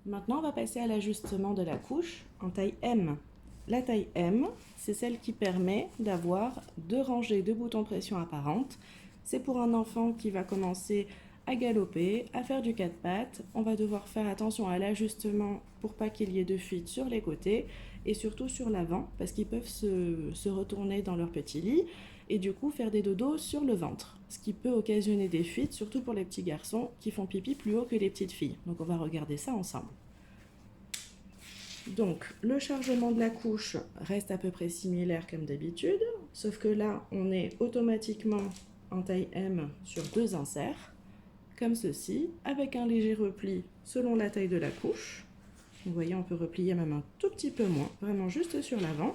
Maintenant, on va passer à l'ajustement de la couche en taille M. La taille M, c'est celle qui permet d'avoir 2 rangées de boutons de pression apparentes. C'est pour un enfant qui va commencer à galoper, à faire du 4 pattes. On va devoir faire attention à l'ajustement pour pas qu'il y ait de fuite sur les côtés et surtout sur l'avant parce qu'ils peuvent se retourner dans leur petit lit et du coup faire des dodos sur le ventre, ce qui peut occasionner des fuites, surtout pour les petits garçons qui font pipi plus haut que les petites filles. Donc on va regarder ça ensemble. Donc le chargement de la couche reste à peu près similaire comme d'habitude, sauf que là on est automatiquement en taille M sur 2 inserts, comme ceci, avec un léger repli selon la taille de la couche. Vous voyez, on peut replier même un tout petit peu moins, vraiment juste sur l'avant.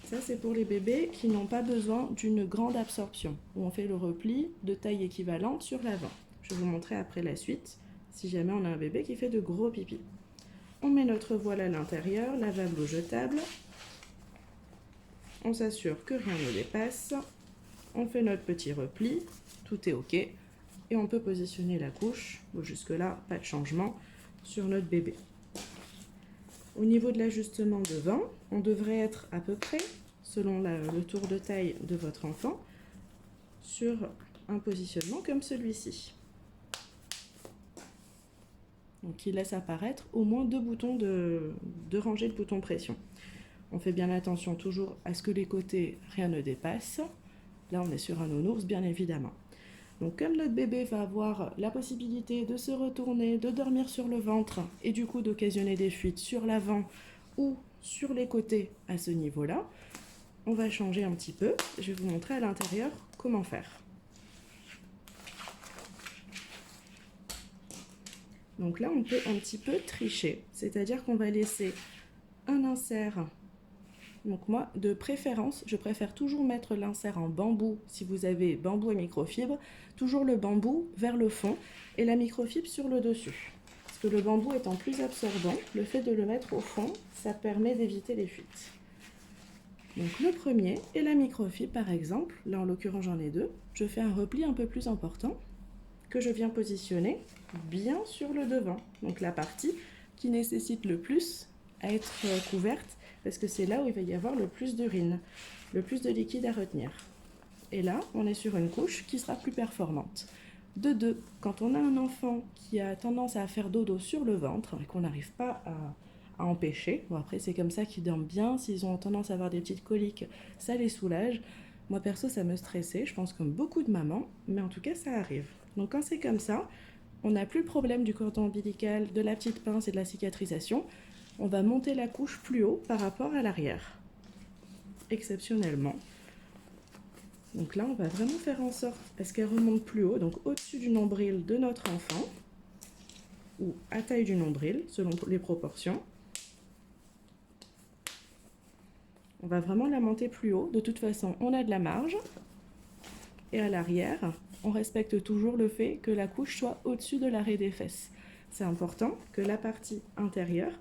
Ça, c'est pour les bébés qui n'ont pas besoin d'une grande absorption, où on fait le repli de taille équivalente sur l'avant. Je vais vous montrer après la suite, si jamais on a un bébé qui fait de gros pipi. On met notre voile à l'intérieur, lavable ou jetable. On s'assure que rien ne dépasse. On fait notre petit repli, tout est OK. Et on peut positionner la couche, bon, jusque-là, pas de changement, sur notre bébé. Au niveau de l'ajustement devant, on devrait être à peu près, selon le tour de taille de votre enfant, sur un positionnement comme celui-ci. Donc il laisse apparaître au moins 2 boutons de rangées de boutons pression. On fait bien attention toujours à ce que les côtés, rien ne dépasse. Là on est sur un nounours bien évidemment. Donc comme notre bébé va avoir la possibilité de se retourner, de dormir sur le ventre et du coup d'occasionner des fuites sur l'avant ou sur les côtés à ce niveau-là, on va changer un petit peu. Je vais vous montrer à l'intérieur comment faire. Donc là, on peut un petit peu tricher, c'est-à-dire qu'on va laisser un insert. Donc moi, de préférence, je préfère toujours mettre l'insert en bambou, si vous avez bambou et microfibre, toujours le bambou vers le fond et la microfibre sur le dessus. Parce que le bambou étant plus absorbant, le fait de le mettre au fond, ça permet d'éviter les fuites. Donc le premier et la microfibre par exemple, là en l'occurrence j'en ai 2, je fais un repli un peu plus important que je viens positionner bien sur le devant. Donc la partie qui nécessite le plus à être couverte parce que c'est là où il va y avoir le plus d'urine, le plus de liquide à retenir. Et là, on est sur une couche qui sera plus performante. De 2, quand on a un enfant qui a tendance à faire dodo sur le ventre et qu'on n'arrive pas à empêcher, bon après c'est comme ça qu'ils dorment bien, s'ils ont tendance à avoir des petites coliques, ça les soulage. Moi perso ça me stressait, je pense comme beaucoup de mamans, mais en tout cas ça arrive. Donc quand c'est comme ça, on n'a plus le problème du cordon ombilical, de la petite pince et de la cicatrisation. On va monter la couche plus haut par rapport à l'arrière, exceptionnellement. Donc là, on va vraiment faire en sorte à ce qu'elle remonte plus haut, donc au-dessus du nombril de notre enfant, ou à taille du nombril, selon les proportions. On va vraiment la monter plus haut. De toute façon, on a de la marge. Et à l'arrière, on respecte toujours le fait que la couche soit au-dessus de l'arrêt des fesses. C'est important que la partie intérieure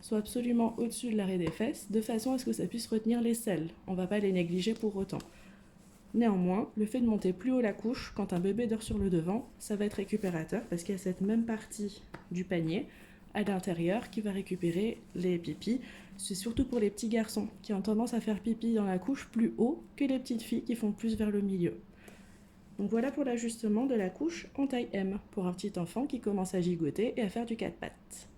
soit absolument au-dessus de l'arrêt des fesses, de façon à ce que ça puisse retenir les selles. On ne va pas les négliger pour autant. Néanmoins, le fait de monter plus haut la couche, quand un bébé dort sur le devant, ça va être récupérateur parce qu'il y a cette même partie du panier à l'intérieur qui va récupérer les pipis. C'est surtout pour les petits garçons qui ont tendance à faire pipi dans la couche plus haut que les petites filles qui font plus vers le milieu. Donc voilà pour l'ajustement de la couche en taille M pour un petit enfant qui commence à gigoter et à faire du 4 pattes.